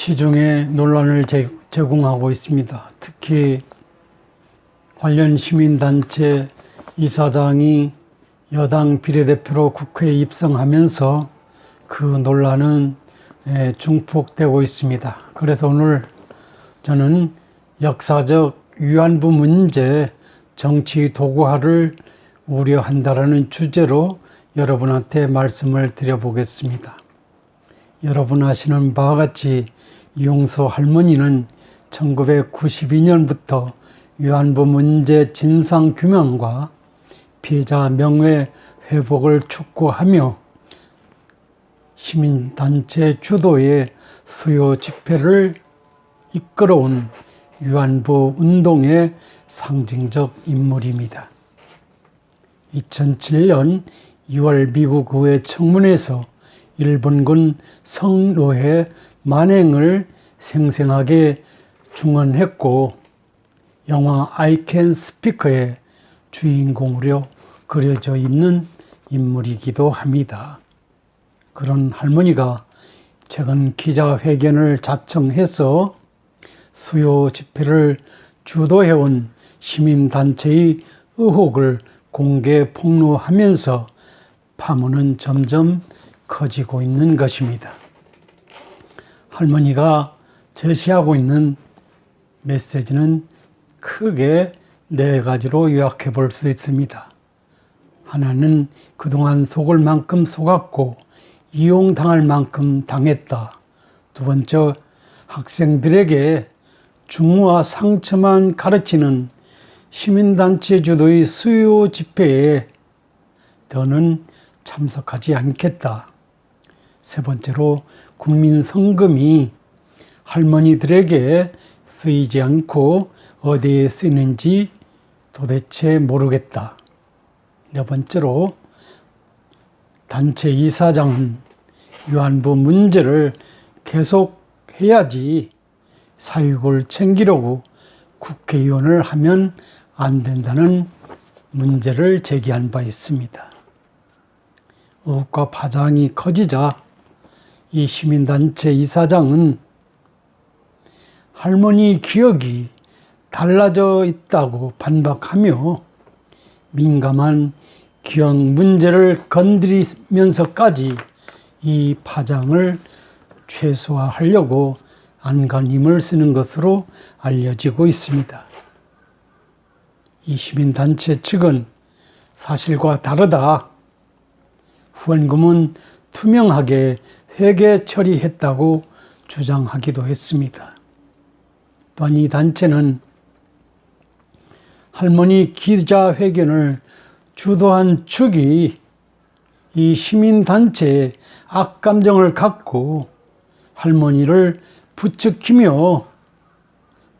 시중에 논란을 제공하고 있습니다. 특히 관련 시민단체 이사장이 여당 비례대표로 국회에 입성하면서 그 논란은 증폭되고 있습니다. 그래서 오늘 저는 역사적 위안부 문제 정치 도구화를 우려한다라는 주제로 여러분한테 말씀을 드려보겠습니다. 여러분 아시는 바와 같이 이용수 할머니는 1992년부터 위안부 문제 진상규명과 피해자 명예 회복을 촉구하며 시민단체 주도의 수요 집회를 이끌어온 위안부 운동의 상징적 인물입니다. 2007년 2월 미국 의회 청문회에서 일본군 성노예 만행을 생생하게 중언했고 영화 I Can Speak의 주인공으로 그려져 있는 인물이기도 합니다. 그런 할머니가 최근 기자회견을 자청해서 수요 집회를 주도해온 시민단체의 의혹을 공개 폭로하면서 파문은 점점 커지고 있는 것입니다. 할머니가 제시하고 있는 메시지는 크게 네 가지로 요약해 볼 수 있습니다. 하나는 그동안 속을 만큼 속았고 이용당할 만큼 당했다. 두 번째, 학생들에게 중후와 상처만 가르치는 시민단체 주도의 수요 집회에 더는 참석하지 않겠다. 세 번째로, 국민 성금이 할머니들에게 쓰이지 않고 어디에 쓰이는지 도대체 모르겠다. 네 번째로, 단체 이사장은 위안부 문제를 계속 해야지 사익을 챙기려고 국회의원을 하면 안 된다는 문제를 제기한 바 있습니다. 의혹과 파장이 커지자 이 시민단체 이사장은 할머니 기억이 달라져 있다고 반박하며 민감한 기억 문제를 건드리면서까지 이 파장을 최소화하려고 안간힘을 쓰는 것으로 알려지고 있습니다. 이 시민단체 측은 사실과 다르다. 후원금은 투명하게 회계 처리했다고 주장하기도 했습니다. 또한 이 단체는 할머니 기자회견을 주도한 측이 이 시민단체에 악감정을 갖고 할머니를 부추기며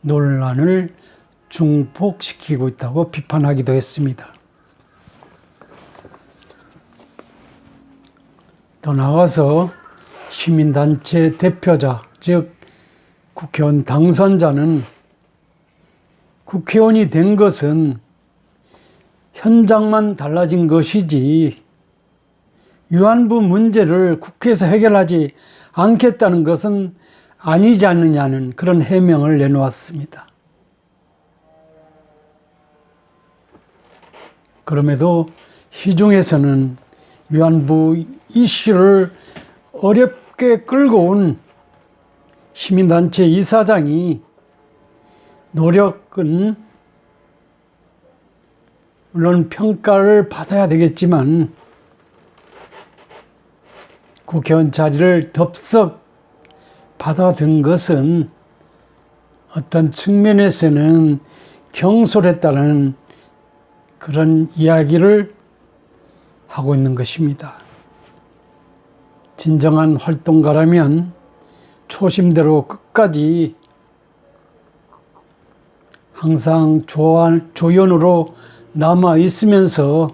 논란을 증폭시키고 있다고 비판하기도 했습니다. 더 나아가서 시민단체 대표자, 즉 국회의원 당선자는 국회의원이 된 것은 현장만 달라진 것이지 위안부 문제를 국회에서 해결하지 않겠다는 것은 아니지 않느냐는 그런 해명을 내놓았습니다. 그럼에도 시중에서는 위안부 이슈를 어렵게 끌고 온 시민단체 이사장이 노력은 물론 평가를 받아야 되겠지만 국회의원 자리를 덥석 받아든 것은 어떤 측면에서는 경솔했다는 그런 이야기를 하고 있는 것입니다. 진정한 활동가라면 초심대로 끝까지 항상 조연으로 남아 있으면서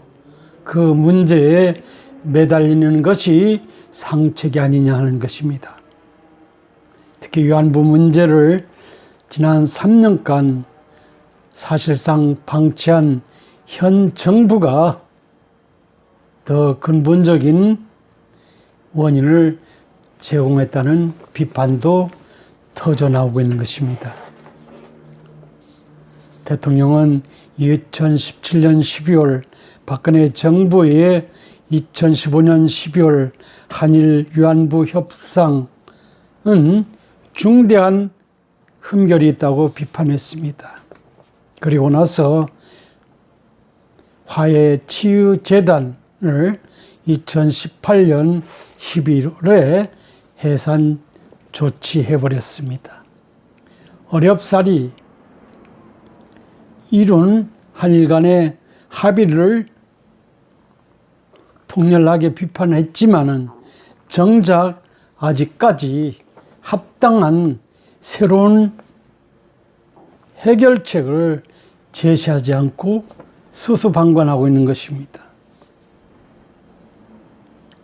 그 문제에 매달리는 것이 상책이 아니냐 하는 것입니다. 특히 위안부 문제를 지난 3년간 사실상 방치한 현 정부가 더 근본적인 원인을 제공했다는 비판도 터져 나오고 있는 것입니다. 대통령은 2017년 12월 박근혜 정부의 2015년 12월 한일 위안부 협상은 중대한 흠결이 있다고 비판했습니다. 그리고 나서 화해치유재단을 2018년 11월에 해산 조치해버렸습니다. 어렵사리 이룬 한일 간의 합의를 통렬하게 비판했지만은 정작 아직까지 합당한 새로운 해결책을 제시하지 않고 수수방관하고 있는 것입니다.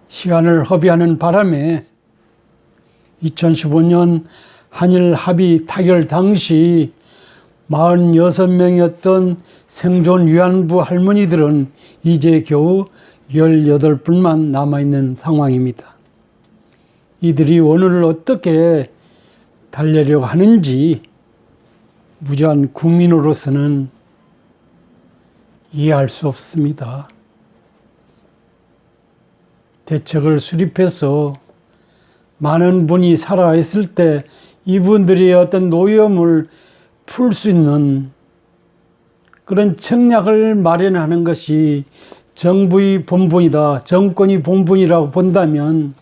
시간을 허비하는 바람에 2015년 한일 합의 타결 당시 46명이었던 생존 위안부 할머니들은 이제 겨우 18분만 남아있는 상황입니다. 이들이 오늘을 어떻게 달래려고 하는지 무지한 국민으로서는 이해할 수 없습니다. 대책을 수립해서 많은 분이 살아있을 때 이분들의 어떤 노여움을 풀 수 있는 그런 청약을 마련하는 것이 정부의 본분이다, 정권이 본분이라고 본다면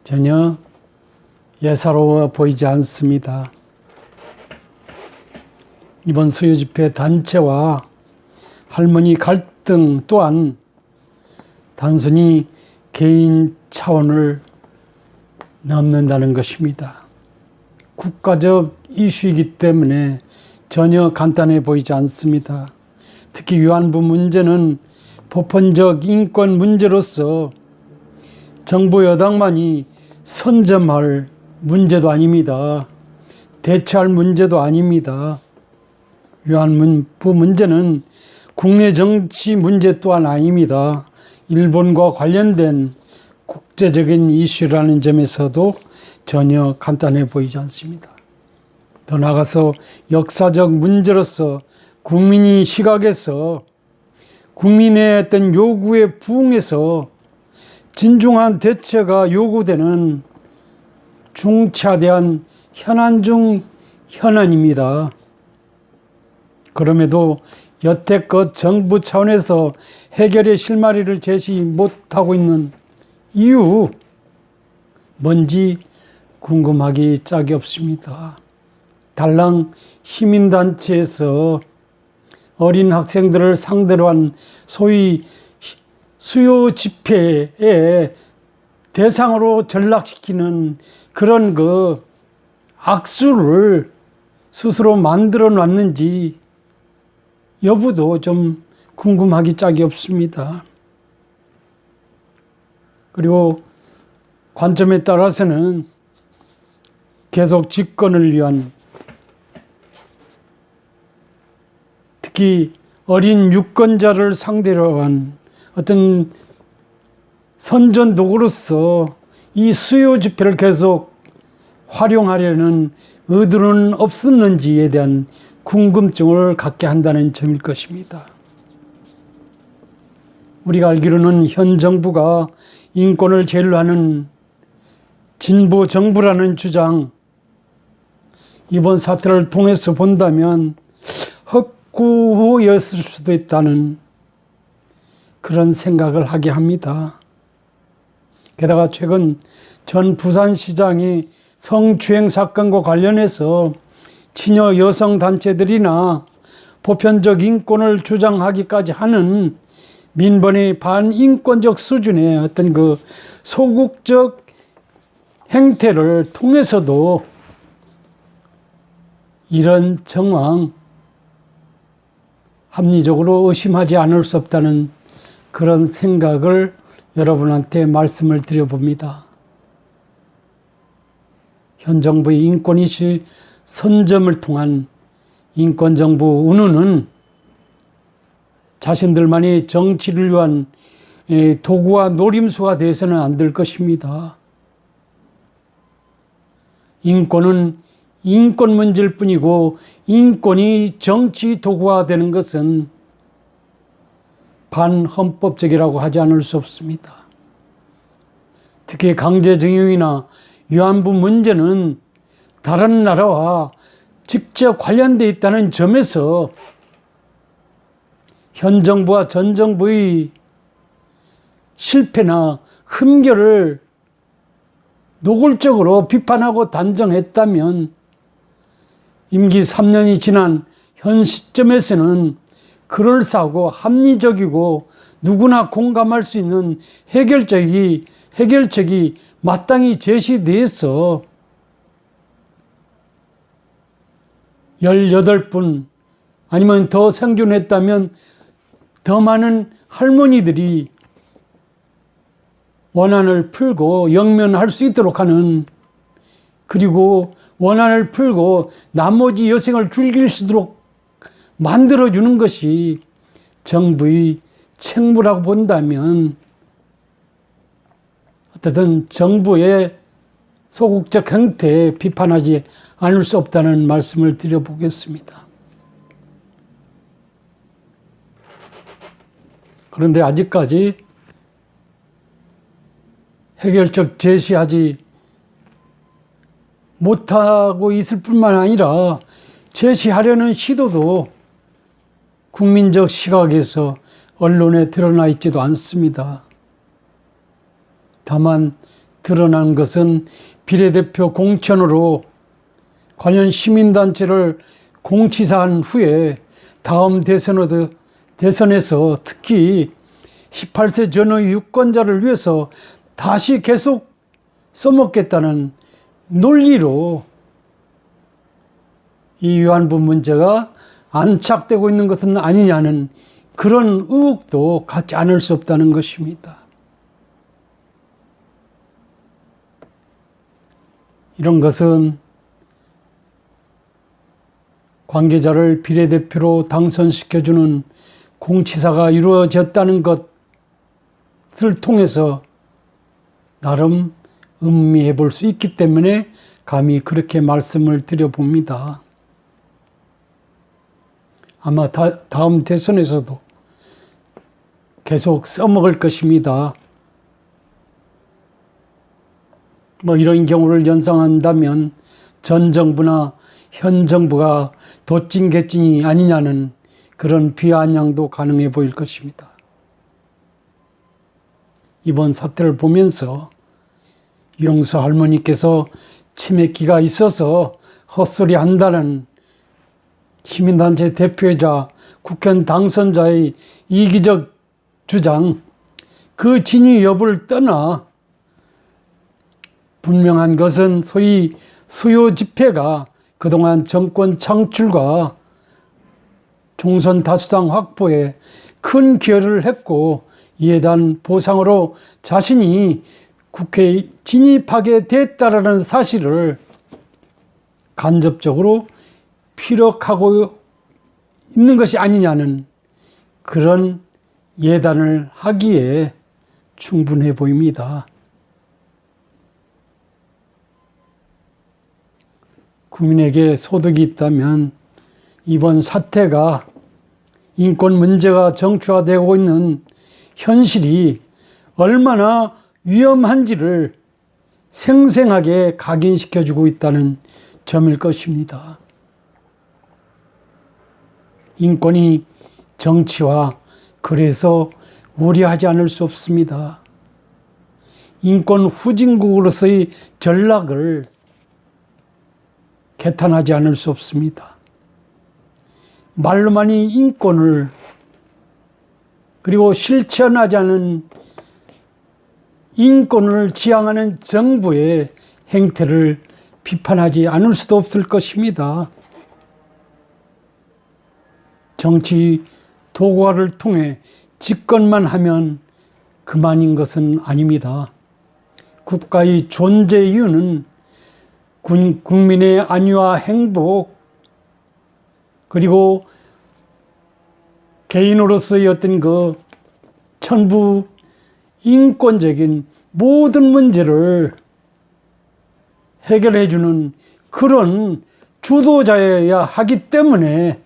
전혀 예사로워 보이지 않습니다. 이번 수요 집회 단체와 할머니 갈등 또한 단순히 개인 차원을 넘는다는 것입니다. 국가적 이슈이기 때문에 전혀 간단해 보이지 않습니다. 특히 위안부 문제는 보편적 인권 문제로서 정부 여당만이 선점할 문제도 아닙니다. 대처할 문제도 아닙니다. 위안부 문제는 국내 정치 문제 또한 아닙니다. 일본과 관련된 국제적인 이슈라는 점에서도 전혀 간단해 보이지 않습니다. 더 나아가서 역사적 문제로서 국민의 시각에서 국민의 어떤 요구에 부응해서 진중한 대처가 요구되는 중차대한 현안 중 현안입니다. 그럼에도 여태껏 정부 차원에서 해결의 실마리를 제시 못하고 있는 이유 뭔지 궁금하기 짝이 없습니다. 달랑 시민단체에서 어린 학생들을 상대로 한 소위 수요 집회의 대상으로 전락시키는 그런 악수를 스스로 만들어 놨는지 여부도 좀 궁금하기 짝이 없습니다. 그리고 관점에 따라서는 계속 집권을 위한 특히 어린 유권자를 상대로 한 어떤 선전 도구로서 이 수요 집회를 계속 활용하려는 의도는 없었는지에 대한 궁금증을 갖게 한다는 점일 것입니다. 우리가 알기로는 현 정부가 인권을 제일로 하는 진보 정부라는 주장, 이번 사태를 통해서 본다면 헛구호였을 수도 있다는 그런 생각을 하게 합니다. 게다가 최근 전 부산시장이 성추행 사건과 관련해서 친여 여성 단체들이나 보편적 인권을 주장하기까지 하는 민번의 반인권적 수준의 어떤 소극적 행태를 통해서도 이런 정황 합리적으로 의심하지 않을 수 없다는 그런 생각을 여러분한테 말씀을 드려봅니다. 현 정부의 인권 이슈 선점을 통한 인권정부 운운은 자신들만이 정치를 위한 도구와 노림수가 돼서는 안 될 것입니다. 인권은 인권 문제일 뿐이고 인권이 정치 도구화 되는 것은 반헌법적이라고 하지 않을 수 없습니다. 특히 강제징용이나 위안부 문제는 다른 나라와 직접 관련되어 있다는 점에서 현 정부와 전 정부의 실패나 흠결을 노골적으로 비판하고 단정했다면 임기 3년이 지난 현 시점에서는 그럴싸하고 합리적이고 누구나 공감할 수 있는 해결책이 마땅히 제시돼서 18분 아니면 더 생존했다면 더 많은 할머니들이 원한을 풀고 영면할 수 있도록 하는, 그리고 원한을 풀고 나머지 여생을 즐길 수 있도록 만들어주는 것이 정부의 책무라고 본다면 어쨌든 정부의 소극적 행태에 비판하지 않을 수 없다는 말씀을 드려보겠습니다. 그런데 아직까지 해결책 제시하지 못하고 있을 뿐만 아니라 제시하려는 시도도 국민적 시각에서 언론에 드러나 있지도 않습니다. 다만 드러난 것은 비례대표 공천으로 관련 시민단체를 공치사한 후에 다음 대선에서 특히 18세 전후의 유권자를 위해서 다시 계속 써먹겠다는 논리로 이 위안부 문제가 안착되고 있는 것은 아니냐는 그런 의혹도 갖지 않을 수 없다는 것입니다. 이런 것은 관계자를 비례대표로 당선시켜주는 공치사가 이루어졌다는 것을 통해서 나름 음미해 볼 수 있기 때문에 감히 그렇게 말씀을 드려봅니다. 아마 다음 대선에서도 계속 써먹을 것입니다. 이런 경우를 연상한다면 전 정부나 현 정부가 도찐개찐이 아니냐는 그런 비아냥도 가능해 보일 것입니다. 이번 사태를 보면서 이영수 할머니께서 치매기가 있어서 헛소리 한다는 시민단체 대표이자 국회의원 당선자의 이기적 주장, 그 진위 여부를 떠나 분명한 것은 소위 수요 집회가 그동안 정권 창출과 총선 다수당 확보에 큰 기여를 했고 이에 대한 보상으로 자신이 국회에 진입하게 됐다라는 사실을 간접적으로 피력하고 있는 것이 아니냐는 그런 예단을 하기에 충분해 보입니다. 국민에게 소득이 있다면 이번 사태가 인권 문제가 정치화되고 있는 현실이 얼마나 위험한지를 생생하게 각인시켜주고 있다는 점일 것입니다. 인권이 정치화, 그래서 우려하지 않을 수 없습니다. 인권 후진국으로서의 전락을 개탄하지 않을 수 없습니다. 말로만이 인권을 그리고 실천하지 않은 인권을 지향하는 정부의 행태를 비판하지 않을 수도 없을 것입니다. 정치 도구화를 통해 집권만 하면 그만인 것은 아닙니다. 국가의 존재 이유는 국민의 안위와 행복, 그리고 개인으로서의 어떤 천부 인권적인 모든 문제를 해결해주는 그런 주도자여야 하기 때문에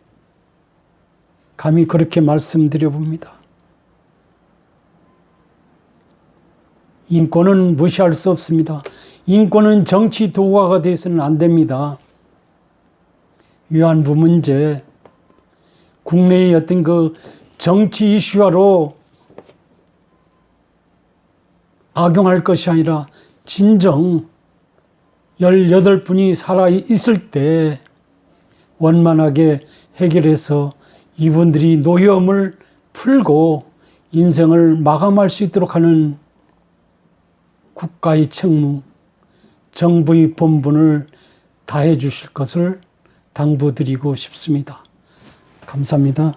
감히 그렇게 말씀드려 봅니다. 인권은 무시할 수 없습니다. 인권은 정치 도구가 돼서는 안 됩니다. 위안부 문제, 국내의 어떤 그 정치 이슈화로 악용할 것이 아니라 진정 18분이 살아있을 때 원만하게 해결해서 이분들이 노여움을 풀고 인생을 마감할 수 있도록 하는 국가의 책무, 정부의 본분을 다해 주실 것을 당부드리고 싶습니다. 감사합니다.